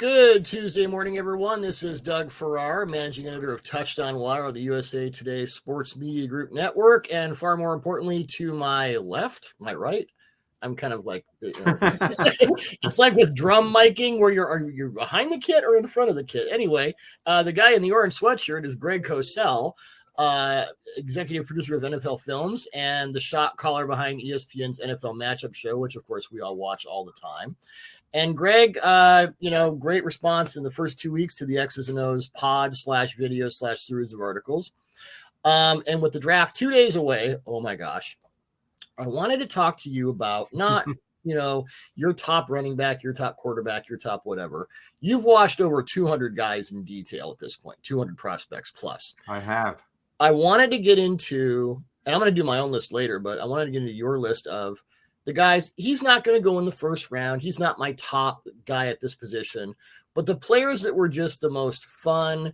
Good Tuesday morning, everyone. This is Doug Farrar, managing editor of Touchdown Wire, the USA Today Sports Media Group Network, and far more importantly, to my left, my right, I'm kind of like, it's like with drum miking where you're behind the kit or in front of the kit. Anyway, the guy in the orange sweatshirt is Greg Cosell, executive producer of NFL Films and the shot caller behind ESPN's NFL Matchup Show, which of course we all watch all the time. And Greg, great response in the first 2 weeks to the X's and O's pod/video/series of articles. And with the draft 2 days away, oh my gosh, I wanted to talk to you about not, your top running back, your top quarterback, your top whatever. You've watched over 200 guys in detail at this point, 200 prospects plus. I have. I wanted to get into, and I'm going to do my own list later, but I wanted to get into your list of the guys. He's not going to go in the first round. He's not my top guy at this position, but the players that were just the most fun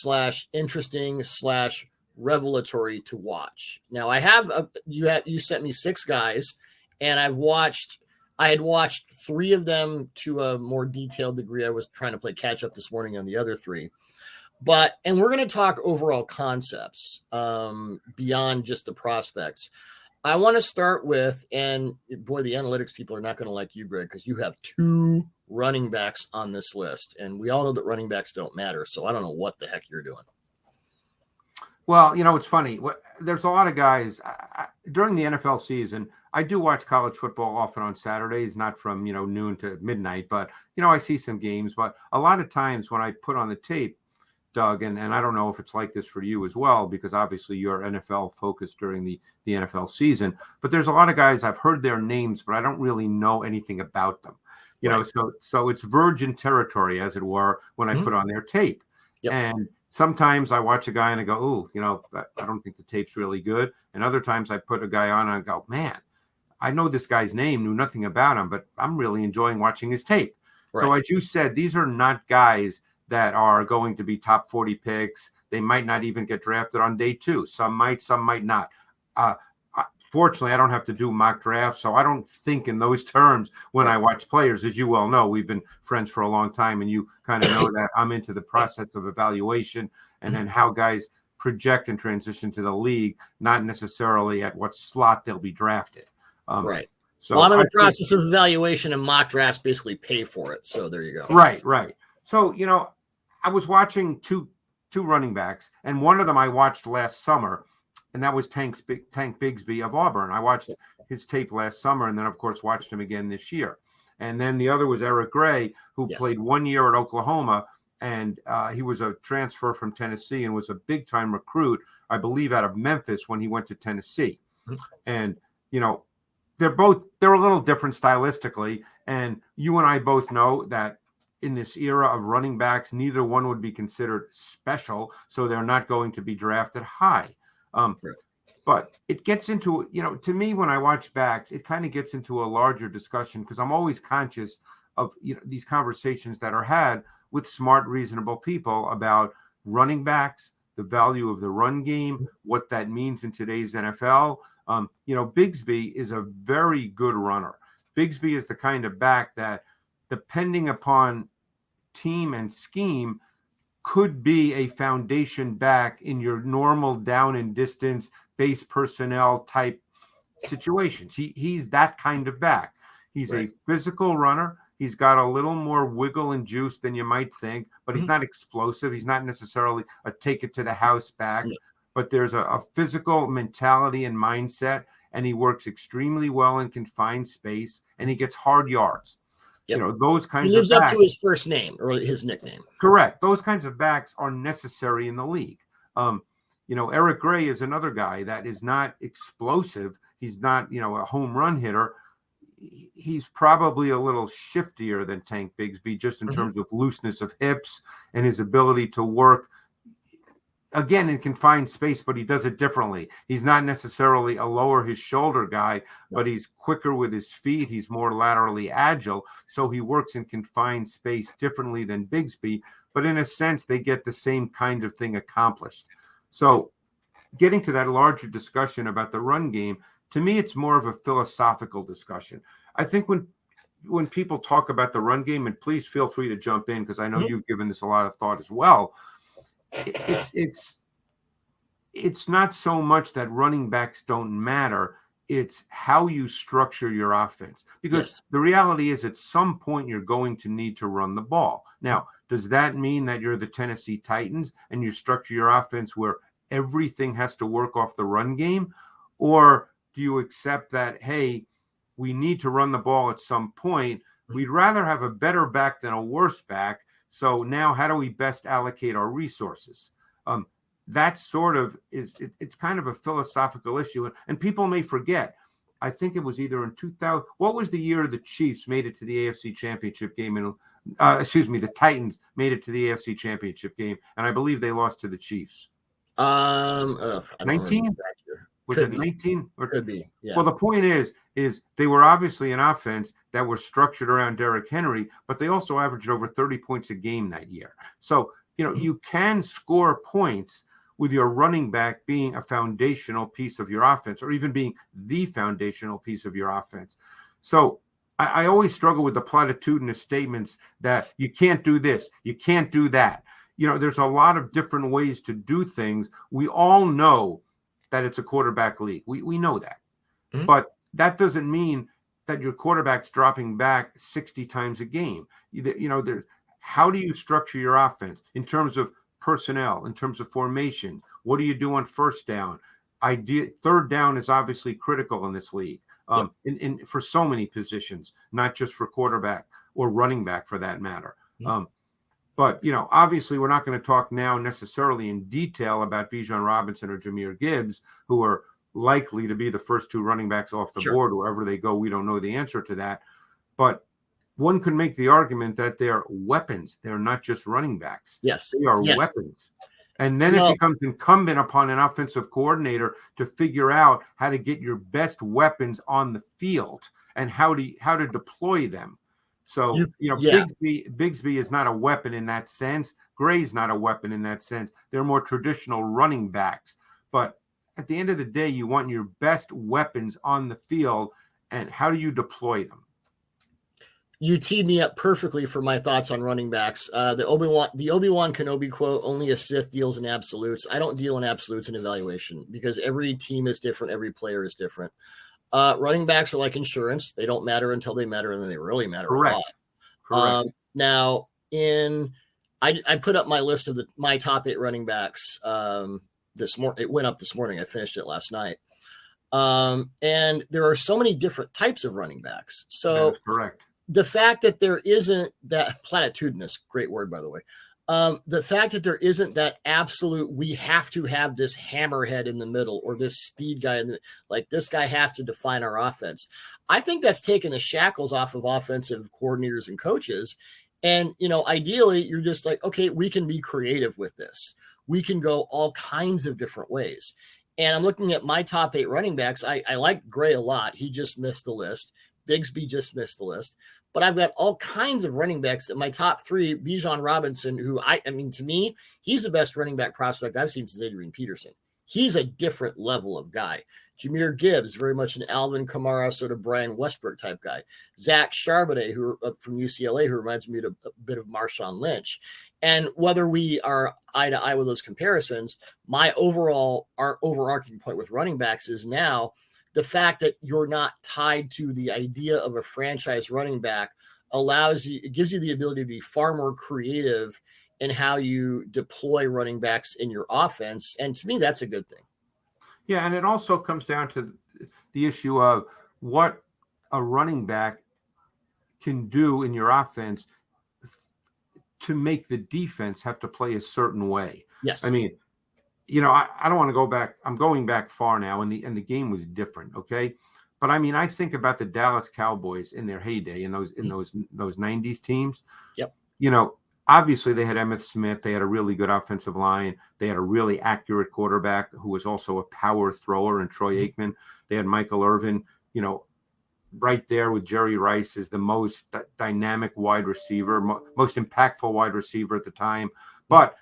/ interesting / revelatory to watch. Now I have you sent me 6 guys, and I had watched 3 of them to a more detailed degree. I was trying to play catch up this morning on the other 3. And we're going to talk overall concepts beyond just the prospects. I want to start with, and boy, the analytics people are not going to like you, Greg, because you have 2 running backs on this list. And we all know that running backs don't matter. So I don't know what the heck you're doing. Well, it's funny. There's a lot of guys during the NFL season. I do watch college football often on Saturdays, not from, noon to midnight, but, I see some games. But a lot of times when I put on the tape, Doug, and I don't know if it's like this for you as well, because obviously you're NFL focused during the NFL season, but there's a lot of guys I've heard their names, but I don't really know anything about them, Right. so it's virgin territory, as it were, when I put on their tape. Yep. And sometimes I watch a guy and I go, I don't think the tape's really good. And other times I put a guy on and I go, man, I know this guy's name, knew nothing about him, but I'm really enjoying watching his tape. Right. So as you said, these are not guys that are going to be top 40 picks. They might not even get drafted on day 2. Some might not. Fortunately, I don't have to do mock drafts, so I don't think in those terms when I watch players. As you well know, we've been friends for a long time, and you kind of know that I'm into the process of evaluation and then how guys project and transition to the league, not necessarily at what slot they'll be drafted. Right. So I'm in the process of evaluation, and mock drafts basically pay for it. So there you go. Right. So, I was watching two running backs, and one of them I watched last summer, and that was Tank Bigsby of Auburn. I watched his tape last summer, and then, of course, watched him again this year. And then the other was Eric Gray, who played 1 year at Oklahoma, and he was a transfer from Tennessee and was a big-time recruit, I believe, out of Memphis when he went to Tennessee. And, they're a little different stylistically, and you and I both know that in this era of running backs, neither one would be considered special, so they're not going to be drafted high. But it gets into, to me, when I watch backs, it kind of gets into a larger discussion because I'm always conscious of these conversations that are had with smart, reasonable people about running backs, the value of the run game, what that means in today's NFL. Bigsby is a very good runner. Bigsby is the kind of back that, depending upon team and scheme, could be a foundation back in your normal down and distance base personnel type situations. He's that kind of back. He's a physical runner. He's got a little more wiggle and juice than you might think, but he's not explosive. He's not necessarily a take it to the house back, but there's a physical mentality and mindset, and he works extremely well in confined space, and he gets hard yards. Those kinds of backs. He lives up to his first name or his nickname. Correct. Those kinds of backs are necessary in the league. Eric Gray is another guy that is not explosive. He's not, a home run hitter. He's probably a little shiftier than Tank Bigsby, just in terms of looseness of hips and his ability to work, again, in confined space, but he does it differently. He's not necessarily a lower his shoulder guy, but he's quicker with his feet. He's more laterally agile. So he works in confined space differently than Bigsby, but in a sense, they get the same kind of thing accomplished. So getting to that larger discussion about the run game, to me, it's more of a philosophical discussion. I think when when people talk about the run game, and please feel free to jump in because I know you've given this a lot of thought as well. It's not so much that running backs don't matter. It's how you structure your offense, because the reality is at some point you're going to need to run the ball. Now, does that mean that you're the Tennessee Titans and you structure your offense where everything has to work off the run game? Or do you accept that, hey, we need to run the ball at some point? We'd rather have a better back than a worse back. So now how do we best allocate our resources? That sort of it's kind of a philosophical issue. And people may forget, I think it was either in 2000, what was the year the Chiefs made it to the AFC Championship game? And the Titans made it to the AFC Championship game. And I believe they lost to the Chiefs. 19? Was it 19? Could be. Yeah. Well, the point is they were obviously an offense that were structured around Derrick Henry, but they also averaged over 30 points a game that year. So, you can score points with your running back being a foundational piece of your offense, or even being the foundational piece of your offense. So I always struggle with the platitudinous statements that you can't do this, you can't do that. There's a lot of different ways to do things. We all know that it's a quarterback league. We know that. But that doesn't mean that your quarterback's dropping back 60 times a game. There's how do you structure your offense in terms of personnel, in terms of formation? What do you do on first down? Third down is obviously critical in this league, in for so many positions, not just for quarterback or running back for that matter. But obviously we're not going to talk now necessarily in detail about Bijan Robinson or Jahmyr Gibbs, who are likely to be the first two running backs off the board wherever they go. We don't know the answer to that, but one could make the argument that they're weapons. They're not just running backs. Yes. They are weapons. And then it becomes incumbent upon an offensive coordinator to figure out how to get your best weapons on the field and how to deploy them. So, Bigsby is not a weapon in that sense. Gray's not a weapon in that sense. They're more traditional running backs. But at the end of the day, you want your best weapons on the field, and how do you deploy them? You teed me up perfectly for my thoughts on running backs. The Obi-Wan Kenobi quote, only a Sith deals in absolutes. I don't deal in absolutes in evaluation because every team is different. Every player is different. Running backs are like insurance. They don't matter until they matter, and then they really matter a lot. Correct. Now, I put up my list of my top 8 running backs this morning. It went up this morning. I finished it last night. And there are so many different types of running backs. So that's correct. The fact that there isn't that platitudinous, great word, by the way. The fact that there isn't that absolute, we have to have this hammerhead in the middle or this speed guy, like this guy has to define our offense. I think that's taken the shackles off of offensive coordinators and coaches. And, ideally you're just like, okay, we can be creative with this. We can go all kinds of different ways. And I'm looking at my top 8 running backs. I like Gray a lot. He just missed the list. Bigsby just missed the list. But I've got all kinds of running backs in my top 3. Bijan Robinson, who to me, he's the best running back prospect I've seen since Adrian Peterson. He's a different level of guy. Jahmyr Gibbs, very much an Alvin Kamara, sort of Brian Westbrook type guy. Zach Charbonnet, who from UCLA, who reminds me a bit of Marshawn Lynch. And whether we are eye to eye with those comparisons, our overarching point with running backs is now the fact that you're not tied to the idea of a franchise running back it gives you the ability to be far more creative in how you deploy running backs in your offense. And to me, that's a good thing. Yeah. And it also comes down to the issue of what a running back can do in your offense to make the defense have to play a certain way. Yes. I mean, I don't want to go back. I'm going back far now, and the game was different. Okay. But I mean, I think about the Dallas Cowboys in their heyday in those 90s teams. Yep. Obviously they had Emmitt Smith. They had a really good offensive line. They had a really accurate quarterback who was also a power thrower in Troy Aikman. They had Michael Irvin, right there with Jerry Rice is the most dynamic wide receiver, most impactful wide receiver at the time. But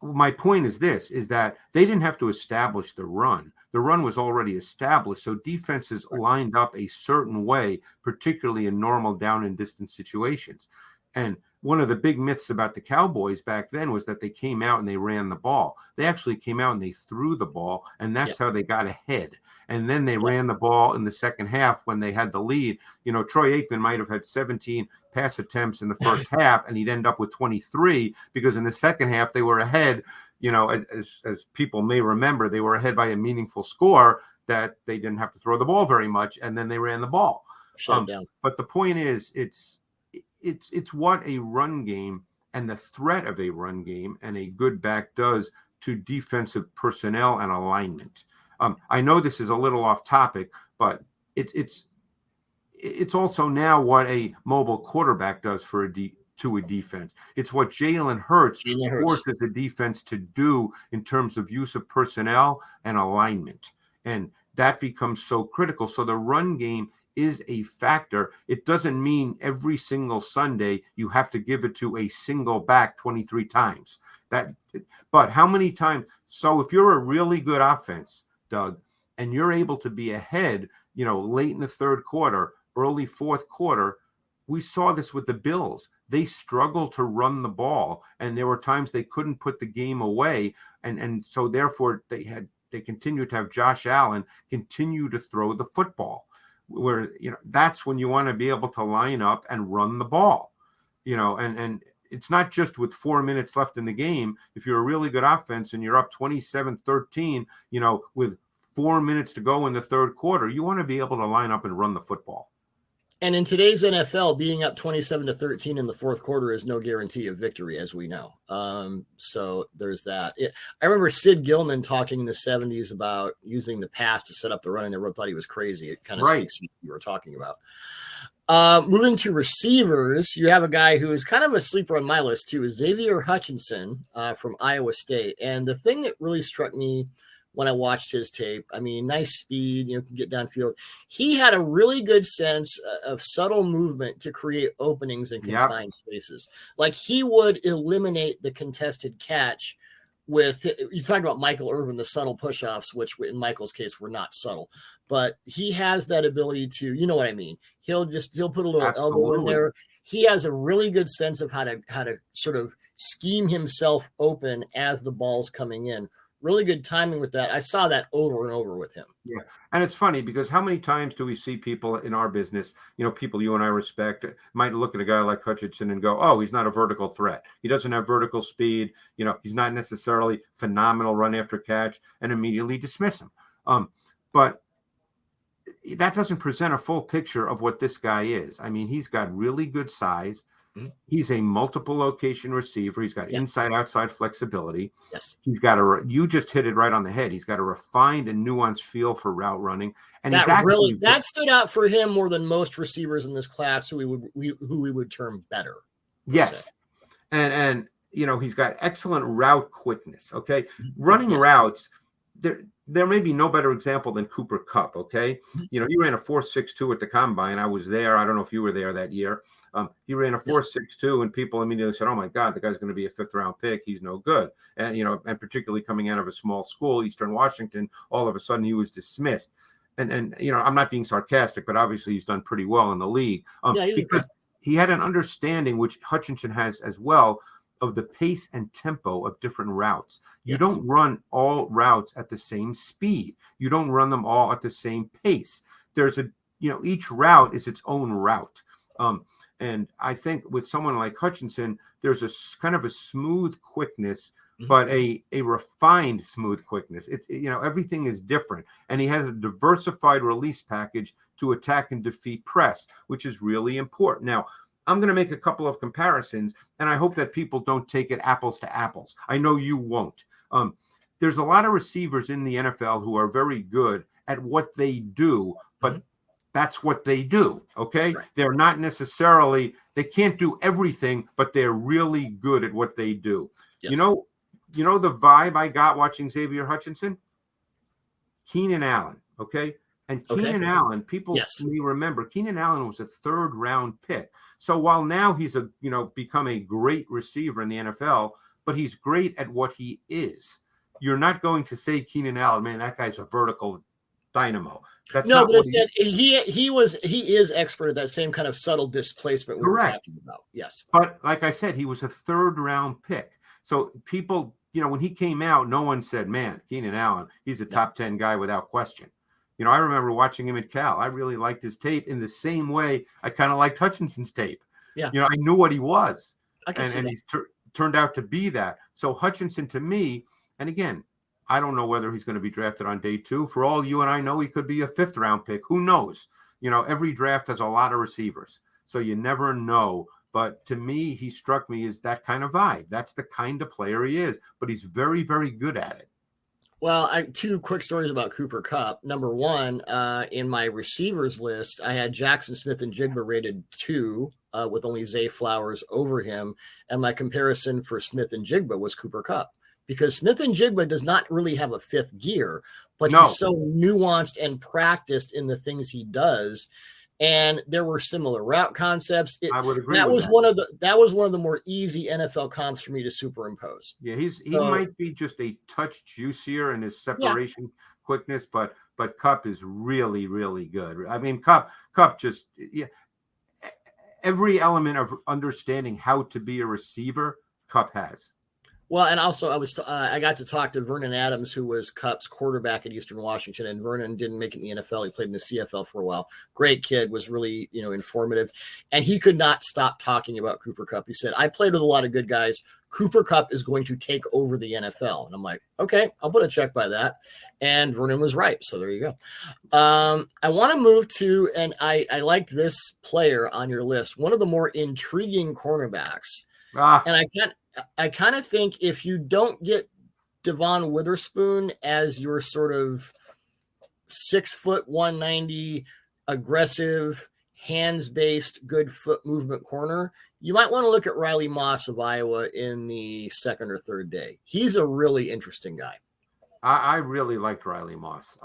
my point is that they didn't have to establish the run. the run was already established. So defenses lined up a certain way, particularly in normal down and distance situations. And one of the big myths about the Cowboys back then was that they came out and they ran the ball. They actually came out and they threw the ball, and that's how they got ahead. And then they ran the ball in the second half when they had the lead. Troy Aikman might have had 17 pass attempts in the first half, and he'd end up with 23 because in the second half they were ahead. As people may remember, they were ahead by a meaningful score that they didn't have to throw the ball very much, and then they ran the ball. Shut down. But the point is, it's what a run game and the threat of a run game and a good back does to defensive personnel and alignment. I know this is a little off topic, but it's also now what a mobile quarterback does to a defense. It's what Jalen Hurts forces the defense to do in terms of use of personnel and alignment. And that becomes so critical. So the run game is a factor. It doesn't mean every single Sunday you have to give it to a single back 23 times. But how many times? So if you're a really good offense, Doug, and you're able to be ahead, late in the third quarter, early fourth quarter, we saw this with the Bills. They struggled to run the ball, and there were times they couldn't put the game away, and so therefore they continued to have Josh Allen continue to throw the football. Where that's when you want to be able to line up and run the ball, and it's not just with 4 minutes left in the game. If you're a really good offense and you're up 27-13, with 4 minutes to go in the third quarter, you want to be able to line up and run the football. And in today's NFL, being up 27-13 in the fourth quarter is no guarantee of victory, as we know. So there's that. I remember Sid Gillman talking in the 70s about using the pass to set up the run, and everyone thought he was crazy. It kind of speaks to what you were talking about. Moving to receivers, you have a guy who is kind of a sleeper on my list, too, is Xavier Hutchinson from Iowa State. And the thing that really struck me when I watched his tape, I mean, nice speed, can get downfield. He had a really good sense of subtle movement to create openings in confined spaces. Like he would eliminate the contested catch with, you talk about Michael Irvin, the subtle push-offs, which in Michael's case were not subtle, but he has that ability to, you know what I mean? He'll put a little elbow in there. He has a really good sense of how to sort of scheme himself open as the ball's coming in. Really good timing with that. I saw that over and over with him. Yeah. And it's funny because how many times do we see people in our business, people you and I respect, might look at a guy like Hutchinson and go, oh, he's not a vertical threat. He doesn't have vertical speed. He's not necessarily phenomenal run after catch, and immediately dismiss him. But that doesn't present a full picture of what this guy is. I mean, he's got really good size. He's a multiple location receiver. He's got inside outside flexibility. Yes. He's got you just hit it right on the head. He's got a refined and nuanced feel for route running. And that stood out for him more than most receivers in this class who we would term better. Yes. And he's got excellent route quickness. Okay. Running routes, there may be no better example than Cooper Kupp. Okay. He ran a 4.62 at the combine. I was there. I don't know if you were there that year. He ran a 4.62, and people immediately said, "Oh my God, the guy's going to be a fifth-round pick. He's no good." And and particularly coming out of a small school, Eastern Washington, all of a sudden he was dismissed. And I'm not being sarcastic, but obviously he's done pretty well in the league because he had an understanding, which Hutchinson has as well, of the pace and tempo of different routes. You don't run all routes at the same speed. You don't run them all at the same pace. There's each route is its own route. And I think with someone like Hutchinson, there's a kind of a smooth quickness, but a refined smooth quickness. It's everything is different, and he has a diversified release package to attack and defeat press, which is really important. Now, I'm going to make a couple of comparisons, and I hope that people don't take it apples to apples. I know you won't. There's a lot of receivers in the NFL who are very good at what they do, but that's what they do. Okay. Right. They're not necessarily, they can't do everything, but they're really good at what they do. Yes. The vibe I got watching Xavier Hutchinson, Keenan Allen. Okay. And Keenan Allen, people may remember Keenan Allen was a 3rd-round pick. So while now he's become a great receiver in the NFL, but he's great at what he is. you're not going to say Keenan Allen, man, that guy's a vertical dynamo. That's No, not but what it said he is expert at that same kind of subtle displacement we were talking about. Yes. But like I said, he was a 3rd-round pick. So people, when he came out, no one said, man, Keenan Allen, he's a top 10 guy without question. I remember watching him at Cal. I really liked his tape in the same way I kind of liked Hutchinson's tape. Yeah. I knew what he was. And he's turned out to be that. So Hutchinson, to me, and again, I don't know whether he's going to be drafted on day 2. For all you and I know, he could be a 5th-round pick. Who knows? Every draft has a lot of receivers, so you never know. But to me, he struck me as that kind of vibe. That's the kind of player he is, but he's very, very good at it. Well, 2 quick stories about Cooper Kupp. Number 1, in my receivers list, I had Jackson Smith-Njigba rated 2 with only Zay Flowers over him. And my comparison for Smith-Njigba was Cooper Kupp, because Smith-Njigba does not really have a 5th gear, but he's so nuanced and practiced in the things he does. And there were similar route concepts. I would agree. That was one of the more easy NFL comps for me to superimpose. Yeah, he might be just a touch juicier in his separation quickness, but Kupp is really, really good. I mean, Kupp just every element of understanding how to be a receiver, Kupp has. Well, and also I got to talk to Vernon Adams, who was Kupp's quarterback at Eastern Washington, and Vernon didn't make it in the NFL. He played in the CFL for a while. Great kid, was really, informative, and he could not stop talking about Cooper Kupp. He said, I played with a lot of good guys. Cooper Kupp is going to take over the NFL. And I'm like, okay, I'll put a check by that. And Vernon was right. So there you go. I want to move to, and I liked this player on your list, one of the more intriguing cornerbacks. And I kind of think if you don't get Devon Witherspoon as your sort of 6 foot 190 aggressive, hands-based, good foot movement corner, you might want to look at Riley Moss of Iowa in the 2nd or 3rd day. He's a really interesting guy. I really liked Riley Moss.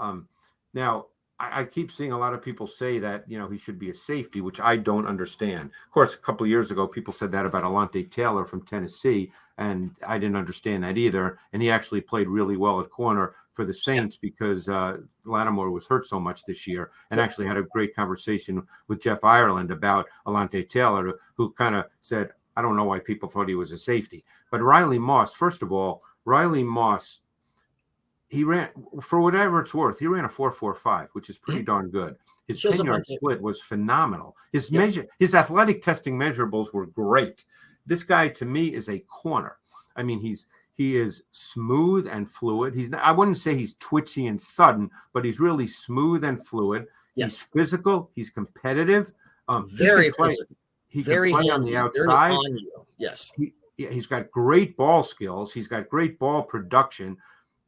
Now, I keep seeing a lot of people say that, he should be a safety, which I don't understand. Of course, a couple of years ago, people said that about Alontae Taylor from Tennessee, and I didn't understand that either. And he actually played really well at corner for the Saints because Lattimore was hurt so much this year, and actually had a great conversation with Jeff Ireland about Alontae Taylor, who kind of said, I don't know why people thought he was a safety. But Riley Moss, first of all, he ran, for whatever it's worth, he ran a 4.45, which is pretty darn good. His 10-yard split was phenomenal. His athletic testing measurables were great. This guy, to me, is a corner. I mean, he is smooth and fluid. I wouldn't say he's twitchy and sudden, but he's really smooth and fluid. Yes. He's physical. He's competitive. Very physical. He can play on the outside. Yes. He's got great ball skills. He's got great ball production.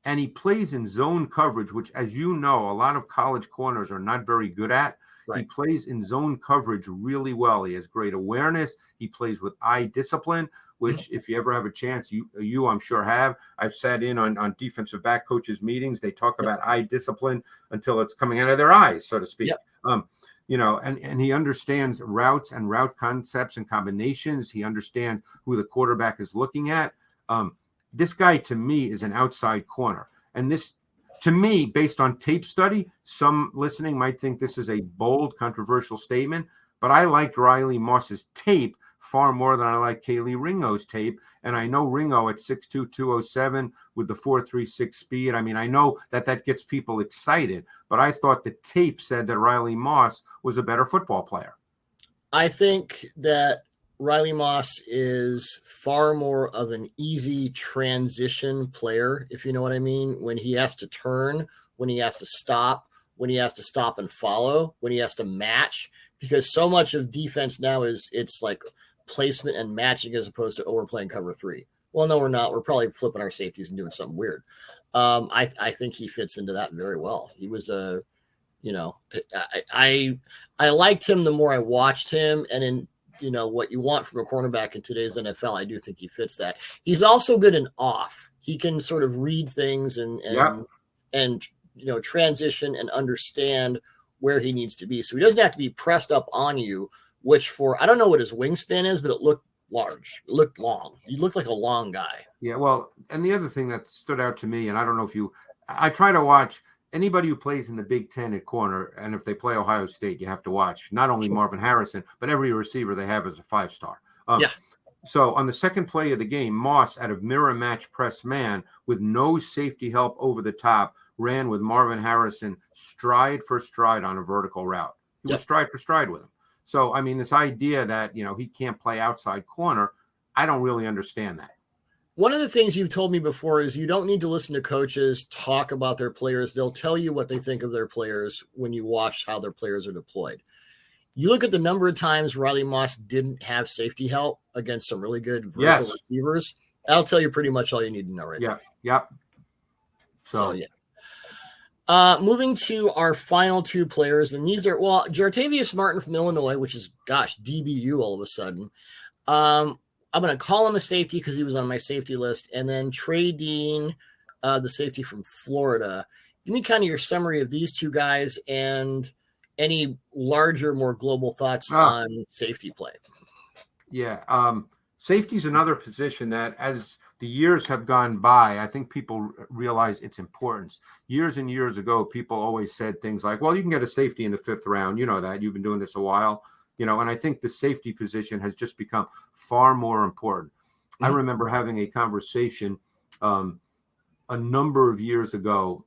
And he plays in zone coverage, which, as you know, a lot of college corners are not very good at. Right. He plays in zone coverage really well. He has great awareness. He plays with eye discipline, which if you ever have a chance, you I'm sure have. I've sat in on defensive back coaches meetings. They talk about eye discipline until it's coming out of their eyes, so to speak. And he understands routes and route concepts and combinations. He understands who the quarterback is looking at. This guy, to me, is an outside corner. And this, to me, based on tape study, some listening might think this is a bold, controversial statement, but I liked Riley Moss's tape far more than I like Kaylee Ringo's tape. And I know Ringo at 6'2", 207 with the 4.36 speed. I mean, I know that gets people excited, but I thought the tape said that Riley Moss was a better football player. I think that Riley Moss is far more of an easy transition player, if you know what I mean, when he has to turn, when he has to stop, when he has to stop and follow, when he has to match, because so much of defense now it's like placement and matching as opposed to, we're playing cover 3. Well, no, we're not. We're probably flipping our safeties and doing something weird. I think he fits into that very well. He was I liked him the more I watched him, and in what you want from a cornerback in today's NFL, I do think he fits that. He's also good in off. He can sort of read things and transition and understand where he needs to be. So he doesn't have to be pressed up on you, which I don't know what his wingspan is, but it looked large. You looked long. You looked like a long guy. Yeah, well, and the other thing that stood out to me, and I don't know if I try to watch anybody who plays in the Big Ten at corner, and if they play Ohio State, you have to watch not only Marvin Harrison, but every receiver they have is a 5-star. Yeah. So on the second play of the game, Moss, out of mirror match press man with no safety help over the top, ran with Marvin Harrison stride for stride on a vertical route. He was stride for stride with him. So, I mean, this idea that, he can't play outside corner, I don't really understand that. One of the things you've told me before is you don't need to listen to coaches talk about their players. They'll tell you what they think of their players when you watch how their players are deployed. You look at the number of times Riley Moss didn't have safety help against some really good vertical receivers. That'll tell you pretty much all you need to know right there. Yep. So yeah. Moving to our final two players, and these are, Jartavius Martin from Illinois, which is, DBU all of a sudden. I'm going to call him a safety because he was on my safety list. And then Trey Dean, the safety from Florida. Give me kind of your summary of these two guys and any larger, more global thoughts on safety play. Yeah. Safety is another position that, as the years have gone by, I think people realize its importance. Years and years ago, people always said things like, well, you can get a safety in the 5th round. You know that. You've been doing this a while. And I think the safety position has just become far more important. Mm-hmm. I remember having a conversation a number of years ago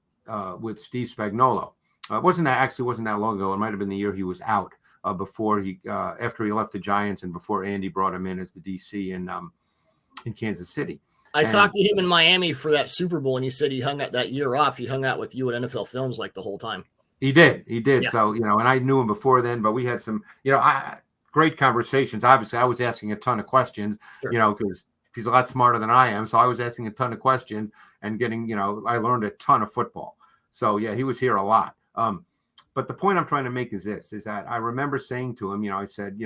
with Steve Spagnuolo. Wasn't that long ago. It might have been the year he was out after he left the Giants and before Andy brought him in as the DC in Kansas City. I talked to him in Miami for that Super Bowl, and he said he hung out that year off. He hung out with you at NFL Films like the whole time. He did. Yeah. So, and I knew him before then, but we had some, great conversations. Obviously, I was asking a ton of questions, because he's a lot smarter than I am. So I was asking a ton of questions and getting, I learned a ton of football. So, yeah, he was here a lot. But the point I'm trying to make is that I remember saying to him, I said,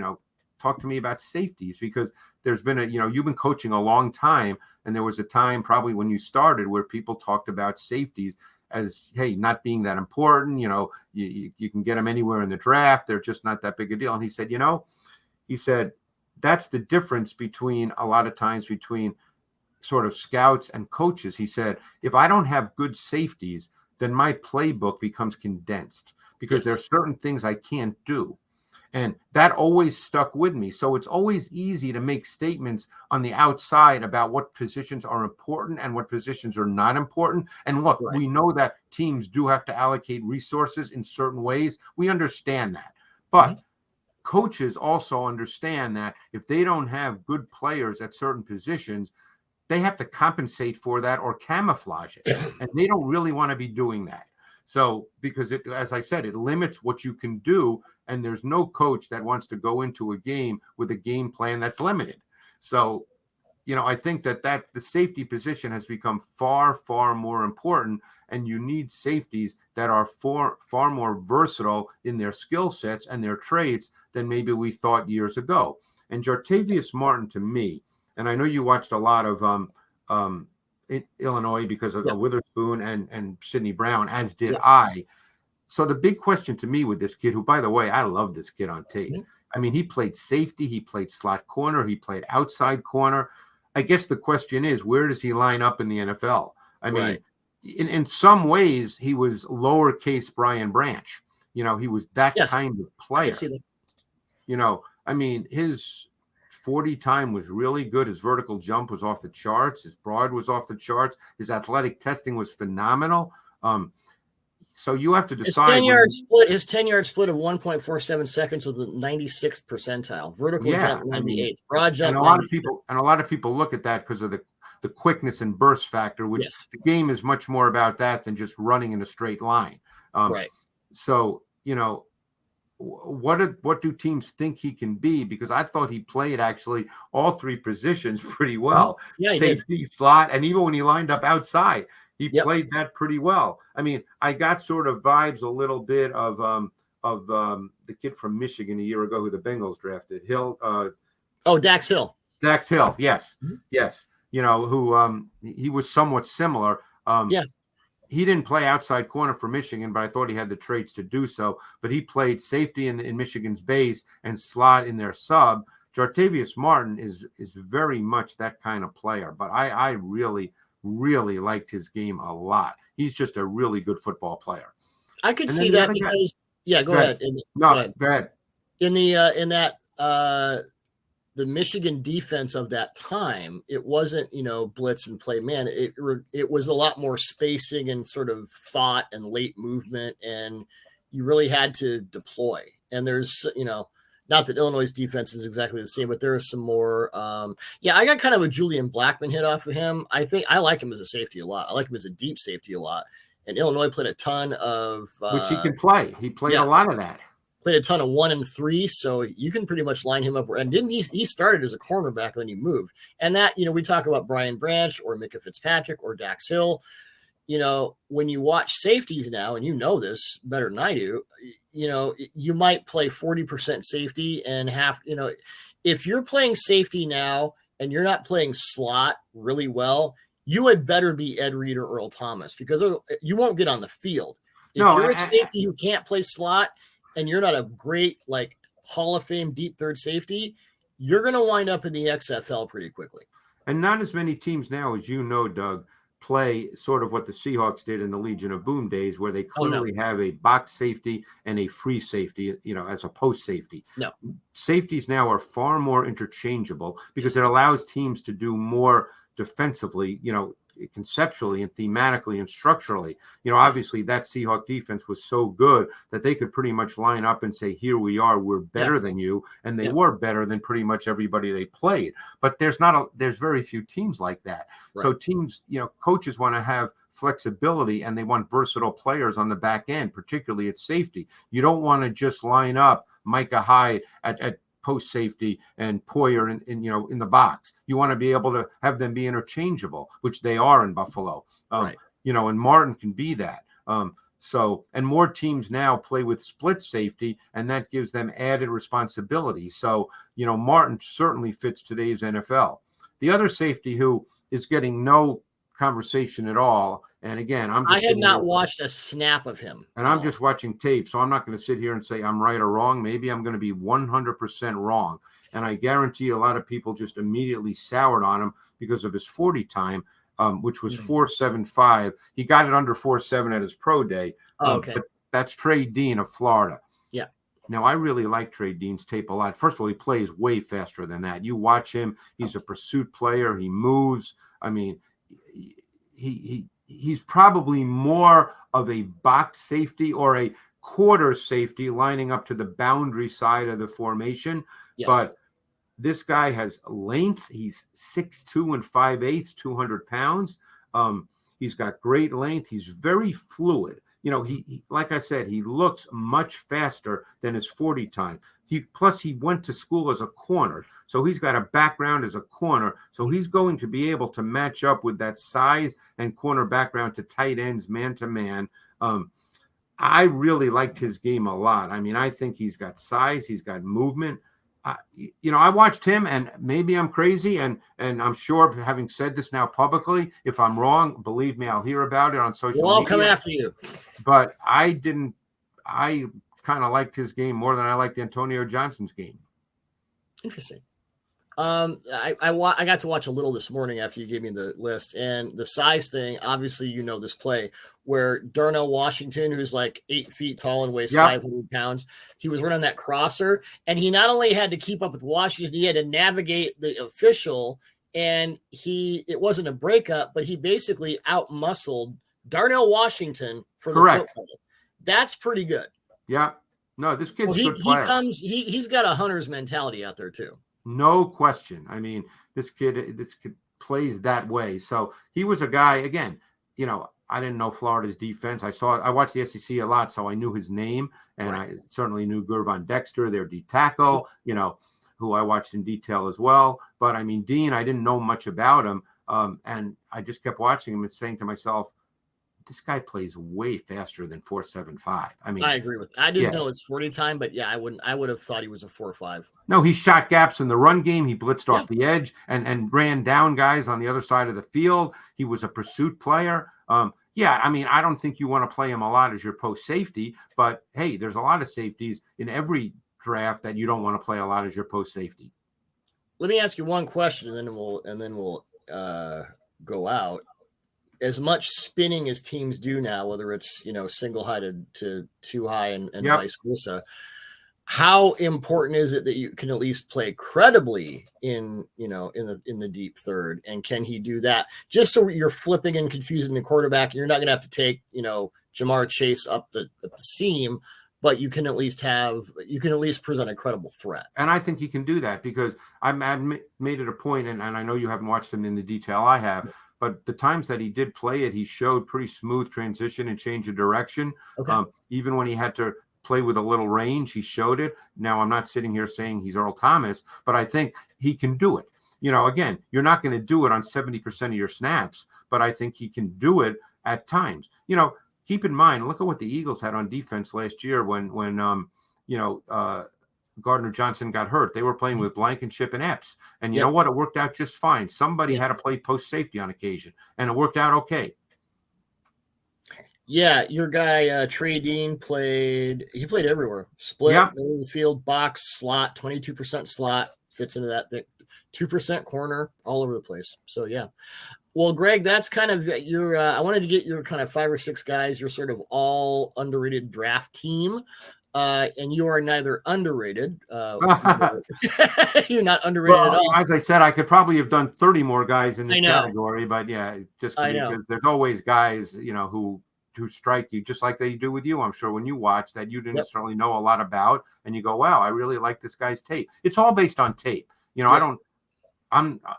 talk to me about safeties, because there's been you've been coaching a long time. And there was a time probably when you started where people talked about safeties as, hey, not being that important. You can get them anywhere in the draft. They're just not that big a deal. And he said, that's the difference between a lot of times between sort of scouts and coaches. He said, if I don't have good safeties, then my playbook becomes condensed because there are certain things I can't do. And that always stuck with me. So it's always easy to make statements on the outside about what positions are important and what positions are not important. And look, we know that teams do have to allocate resources in certain ways. We understand that. But coaches also understand that if they don't have good players at certain positions, they have to compensate for that or camouflage it. And they don't really want to be doing that. So, because as I said, it limits what you can do. And there's no coach that wants to go into a game with a game plan that's limited. So, I think that the safety position has become far, far more important. And you need safeties that are far more versatile in their skill sets and their traits than maybe we thought years ago. And Jartavius Martin, to me, and I know you watched a lot of Illinois because of Witherspoon and Sidney Brown, as did I. So the big question to me with this kid, who, by the way, I love this kid on tape. I mean, he played safety, he played slot corner, he played outside corner. I guess the question is, where does he line up in the NFL? I mean, in some ways, he was lowercase Brian Branch. He was that kind of player. I mean, his 40 time was really good. His vertical jump was off the charts. His broad was off the charts. His athletic testing was phenomenal. So you have to decide. His 10-yard split of 1.47 seconds was the 96th percentile. Vertical jump 98th. Broad jump. And a lot of people look at that because of the quickness and burst factor, which the game is much more about that than just running in a straight line. So, what do teams think he can be? Because I thought he played actually all three positions pretty well. Safety, slot, and even when he lined up outside, he played that pretty well. I mean, I got sort of vibes a little bit of the kid from Michigan a year ago who the Bengals drafted, Hill. Dax Hill. Dax Hill, yes, yes. Who he was somewhat similar. He didn't play outside corner for Michigan, but I thought he had the traits to do so. But he played safety in Michigan's base and slot in their sub. Jartavius Martin is very much that kind of player, but I really, really liked his game a lot. He's just a really good football player. I could And see then the that other guy, because go ahead. no, Go ahead. go ahead. In that the Michigan defense of that time, it wasn't, blitz and play man. It was a lot more spacing and sort of thought and late movement, and you really had to deploy. And there's, not that Illinois' defense is exactly the same, but there are some more. I got kind of a Julian Blackman hit off of him. I think I like him as a safety a lot. I like him as a deep safety a lot. And Illinois played a ton of which he can play. He played a lot of that. Played a ton of 1 and 3, so you can pretty much line him up. And didn't he started as a cornerback, and then he moved. And that, we talk about Brian Branch or Micah Fitzpatrick or Dax Hill. When you watch safeties now, and this better than I do, you might play 40% safety and half, if you're playing safety now and you're not playing slot really well, you had better be Ed Reed or Earl Thomas, because you won't get on the field. If you're a safety who can't play slot, and you're not a great, Hall of Fame deep third safety, you're going to wind up in the XFL pretty quickly. And not as many teams now, as Doug, play sort of what the Seahawks did in the Legion of Boom days, where they clearly have a box safety and a free safety, as a post safety. No. Safeties now are far more interchangeable because it allows teams to do more defensively, conceptually and thematically and structurally. Obviously that Seahawk defense was so good that they could pretty much line up and say, here we are, we're better than you. And they were better than pretty much everybody they played. But there's very few teams like that. Right. So teams, coaches want to have flexibility, and they want versatile players on the back end, particularly at safety. You don't want to just line up Micah Hyde at post safety and Poyer in the box. You want to be able to have them be interchangeable, which they are in Buffalo. Right. And Martin can be that. And more teams now play with split safety, and that gives them added responsibility. So, Martin certainly fits today's NFL. The other safety who is getting no conversation at all, and again, I had not watched a snap of him, and I'm just watching tape, so I'm not going to sit here and say I'm right or wrong. Maybe I'm going to be 100% wrong, and I guarantee a lot of people just immediately soured on him because of his 40 time, which was 4.75. He got it under 4.7 at his pro day. Okay, but that's Trey Dean of Florida. Yeah. Now, I really like Trey Dean's tape a lot. First of all, he plays way faster than that. You watch him; he's a pursuit player. He moves. I mean, he's probably more of a box safety or a quarter safety lining up to the boundary side of the formation. Yes. But this guy has length. He's 6'2" and 5/8, 200 pounds. He's got great length. He's very fluid. He like I said, he looks much faster than his 40 time. Plus he went to school as a corner, so he's got a background as a corner. So he's going to be able to match up with that size and corner background to tight ends, man to man. I really liked his game a lot. I mean, I think he's got size, he's got movement. I watched him, and maybe I'm crazy, and I'm sure, having said this now publicly, if I'm wrong, believe me, I'll hear about it on social media. I'll come after you. But I kind of liked his game more than I liked Antonio Johnson's game. Interesting. I got to watch a little this morning after you gave me the list, and the size thing. Obviously, this play where Darnell Washington, who's like 8 feet tall and weighs 500 pounds, he was running that crosser, and he not only had to keep up with Washington, he had to navigate the official, and it wasn't a breakup, but he basically out-muscled Darnell Washington for the football. That's pretty good. Yeah. No, this kid's a good player. He's got a hunter's mentality out there too. No question. I mean, this kid plays that way. So he was a guy, again, I didn't know Florida's defense. I watched the SEC a lot, so I knew his name, and I certainly knew Gervon Dexter, their D tackle, who I watched in detail as well. But I mean, Dean, I didn't know much about him. And I just kept watching him and saying to myself, this guy plays way faster than 4.75. I mean, I agree with that. I didn't know his 40 time, but I would have thought he was a 4.5. No, he shot gaps in the run game. He blitzed off the edge and ran down guys on the other side of the field. He was a pursuit player. I mean, I don't think you want to play him a lot as your post safety, but hey, there's a lot of safeties in every draft that you don't want to play a lot as your post safety. let me ask you one question, and then we'll go out. As much spinning as teams do now, whether it's single high to too high and Yep. vice versa, how important is it that you can at least play credibly in the deep third? And can he do that? Just so you're flipping and confusing the quarterback, you're not going to have to take Jamar Chase up the seam, but you can at least present a credible threat. And I think he can do that because I made it a point, and I know you haven't watched him in the detail I have, but the times that he did play it, he showed pretty smooth transition and change of direction. Okay. Even when he had to play with a little range, he showed it. Now, I'm not sitting here saying he's Earl Thomas, but I think he can do it. Again, you're not going to do it on 70% of your snaps, but I think he can do it at times. Keep in mind, look at what the Eagles had on defense last year when Gardner Johnson got hurt. They were playing with Blankenship and Epps. And you know what? It worked out just fine. Somebody had to play post safety on occasion, and it worked out okay. Yeah, your guy, Trey Dean, played everywhere. Split, middle of the field, box, slot, 22% slot, fits into that thing. 2% corner, all over the place. So, yeah. Well, Greg, that's kind of your I wanted to get your kind of 5 or 6 guys, your sort of all underrated draft team. And you are neither underrated. You're not underrated at all. As I said, I could probably have done 30 more guys in this category, but just because there's always guys, who strike you just like they do with you. I'm sure when you watch that you didn't necessarily know a lot about, and you go, wow, I really like this guy's tape. It's all based on tape.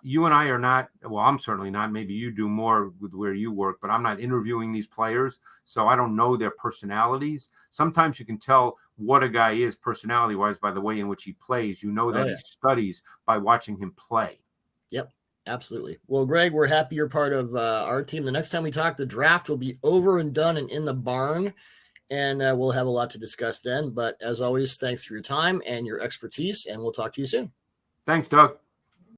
You and I are not, well, I'm certainly not, maybe you do more with where you work, but I'm not interviewing these players. So I don't know their personalities. Sometimes you can tell what a guy is personality wise by the way in which he plays. That he studies by watching him play. Yep, absolutely. Well, Greg, we're happy you're part of our team. The next time we talk, the draft will be over and done and in the barn. And we'll have a lot to discuss then. But as always, thanks for your time and your expertise. And we'll talk to you soon. Thanks, Doug.